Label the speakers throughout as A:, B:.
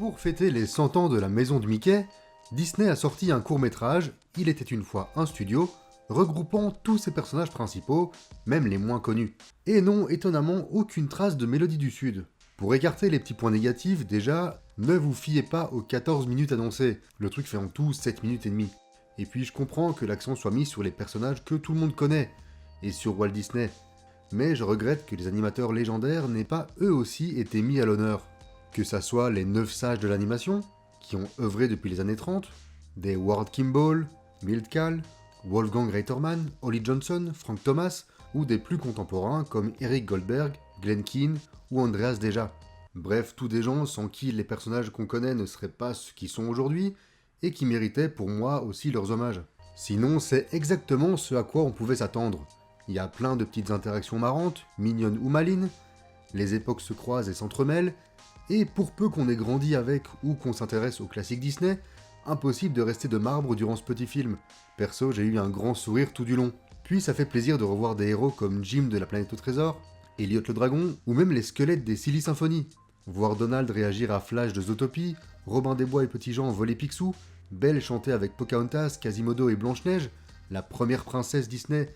A: Pour fêter les 100 ans de la maison de Mickey, Disney a sorti un court-métrage, Il était une fois un studio, regroupant tous ses personnages principaux, même les moins connus. Et non, étonnamment, aucune trace de Mélodie du Sud. Pour écarter les petits points négatifs, déjà, ne vous fiez pas aux 14 minutes annoncées, le truc fait en tout 7 minutes et demie. Et puis je comprends que l'accent soit mis sur les personnages que tout le monde connaît, et sur Walt Disney. Mais je regrette que les animateurs légendaires n'aient pas eux aussi été mis à l'honneur. Que ça soit les 9 sages de l'animation, qui ont œuvré depuis les années 30, des Ward Kimball, Milt Kahl, Wolfgang Reitermann, Holly Johnson, Frank Thomas, ou des plus contemporains comme Eric Goldberg, Glenn Keane ou Andreas Deja. Bref, tous des gens sans qui les personnages qu'on connaît ne seraient pas ce qu'ils sont aujourd'hui, et qui méritaient pour moi aussi leurs hommages. Sinon, c'est exactement ce à quoi on pouvait s'attendre. Il y a plein de petites interactions marrantes, mignonnes ou malines, les époques se croisent et s'entremêlent, et pour peu qu'on ait grandi avec ou qu'on s'intéresse aux classiques Disney, impossible de rester de marbre durant ce petit film. Perso, j'ai eu un grand sourire tout du long. Puis ça fait plaisir de revoir des héros comme Jim de la planète au trésor, Elliot le dragon, ou même les squelettes des Silly Symphony. Voir Donald réagir à Flash de Zootopie, Robin des Bois et Petit Jean voler Picsou, Belle chanter avec Pocahontas, Quasimodo et Blanche-Neige, la première princesse Disney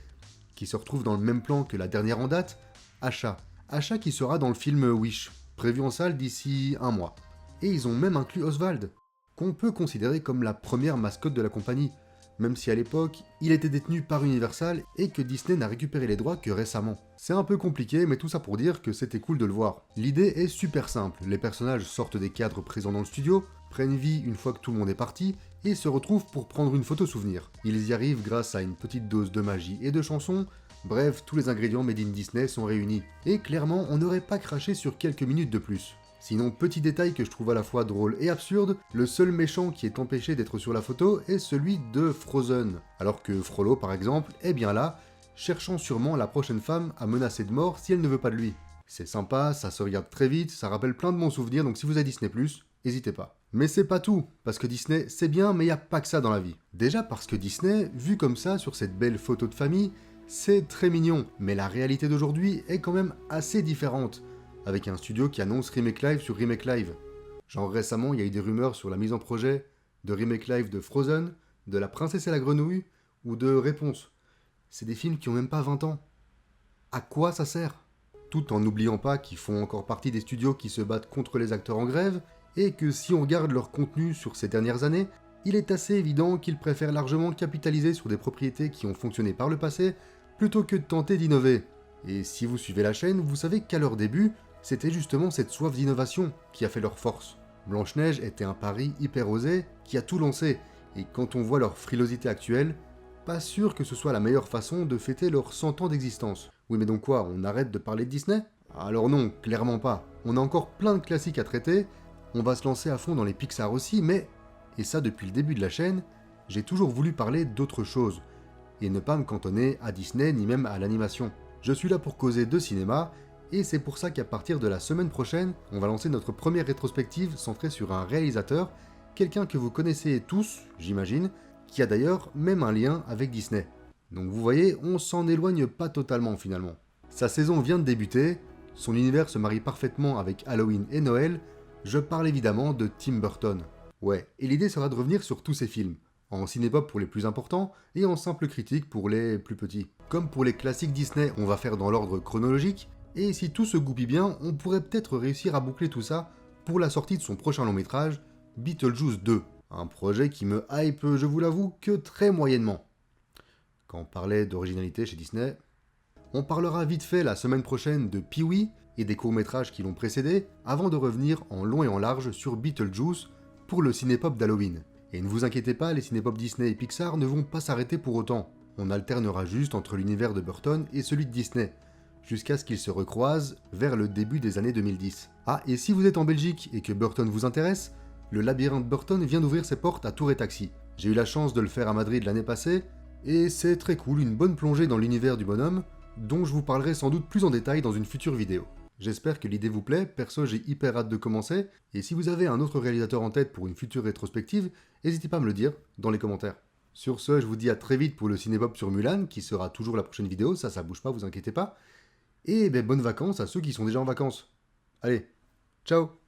A: qui se retrouve dans le même plan que la dernière en date, Asha. Asha qui sera dans le film Wish, prévu en salle d'ici un mois. Et ils ont même inclus Oswald, qu'on peut considérer comme la première mascotte de la compagnie, même si à l'époque, il était détenu par Universal et que Disney n'a récupéré les droits que récemment. C'est un peu compliqué, mais tout ça pour dire que c'était cool de le voir. L'idée est super simple, les personnages sortent des cadres présents dans le studio, prennent vie une fois que tout le monde est parti, et se retrouvent pour prendre une photo souvenir. Ils y arrivent grâce à une petite dose de magie et de chansons, bref, tous les ingrédients made in Disney sont réunis. Et clairement, on n'aurait pas craché sur quelques minutes de plus. Sinon, petit détail que je trouve à la fois drôle et absurde, le seul méchant qui est empêché d'être sur la photo est celui de Frozen. Alors que Frollo, par exemple, est bien là, cherchant sûrement la prochaine femme à menacer de mort si elle ne veut pas de lui. C'est sympa, ça se regarde très vite, ça rappelle plein de bons souvenirs, donc si vous avez Disney+, n'hésitez pas. Mais c'est pas tout, parce que Disney, c'est bien, mais y a pas que ça dans la vie. Déjà parce que Disney, vu comme ça sur cette belle photo de famille, c'est très mignon, mais la réalité d'aujourd'hui est quand même assez différente, avec un studio qui annonce Remake Live sur Remake Live. Genre récemment, il y a eu des rumeurs sur la mise en projet de Remake Live de Frozen, de La Princesse et la Grenouille, ou de Réponse. C'est des films qui ont même pas 20 ans. À quoi ça sert? Tout en n'oubliant pas qu'ils font encore partie des studios qui se battent contre les acteurs en grève, et que si on regarde leur contenu sur ces dernières années, il est assez évident qu'ils préfèrent largement capitaliser sur des propriétés qui ont fonctionné par le passé, plutôt que de tenter d'innover. Et si vous suivez la chaîne, vous savez qu'à leur début, c'était justement cette soif d'innovation qui a fait leur force. Blanche-Neige était un pari hyper osé qui a tout lancé, et quand on voit leur frilosité actuelle, pas sûr que ce soit la meilleure façon de fêter leurs 100 ans d'existence. Oui mais donc quoi, on arrête de parler de Disney? Alors non, clairement pas. On a encore plein de classiques à traiter, on va se lancer à fond dans les Pixar aussi, mais, et ça depuis le début de la chaîne, j'ai toujours voulu parler d'autre chose, et ne pas me cantonner à Disney ni même à l'animation. Je suis là pour causer de cinéma, et c'est pour ça qu'à partir de la semaine prochaine, on va lancer notre première rétrospective centrée sur un réalisateur, quelqu'un que vous connaissez tous, j'imagine, qui a d'ailleurs même un lien avec Disney. Donc vous voyez, on s'en éloigne pas totalement finalement. Sa saison vient de débuter, son univers se marie parfaitement avec Halloween et Noël, je parle évidemment de Tim Burton. Ouais, et l'idée sera de revenir sur tous ses films, en cinépop pour les plus importants et en simple critique pour les plus petits. Comme pour les classiques Disney, on va faire dans l'ordre chronologique, et si tout se goupille bien, on pourrait peut-être réussir à boucler tout ça pour la sortie de son prochain long métrage, Beetlejuice 2, un projet qui me hype, je vous l'avoue, que très moyennement. Quand on parlait d'originalité chez Disney, on parlera vite fait la semaine prochaine de Pee-wee et des courts-métrages qui l'ont précédé, avant de revenir en long et en large sur Beetlejuice pour le cinépop d'Halloween. Et ne vous inquiétez pas, les cinépop Disney et Pixar ne vont pas s'arrêter pour autant. On alternera juste entre l'univers de Burton et celui de Disney, jusqu'à ce qu'ils se recroisent vers le début des années 2010. Ah, et si vous êtes en Belgique et que Burton vous intéresse, le labyrinthe Burton vient d'ouvrir ses portes à Tour et Taxi. J'ai eu la chance de le faire à Madrid l'année passée, et c'est très cool, une bonne plongée dans l'univers du bonhomme, dont je vous parlerai sans doute plus en détail dans une future vidéo. J'espère que l'idée vous plaît, perso j'ai hyper hâte de commencer, et si vous avez un autre réalisateur en tête pour une future rétrospective, n'hésitez pas à me le dire dans les commentaires. Sur ce, je vous dis à très vite pour le Cinébop sur Mulan, qui sera toujours la prochaine vidéo, ça bouge pas, vous inquiétez pas, et bonnes vacances à ceux qui sont déjà en vacances. Allez, ciao!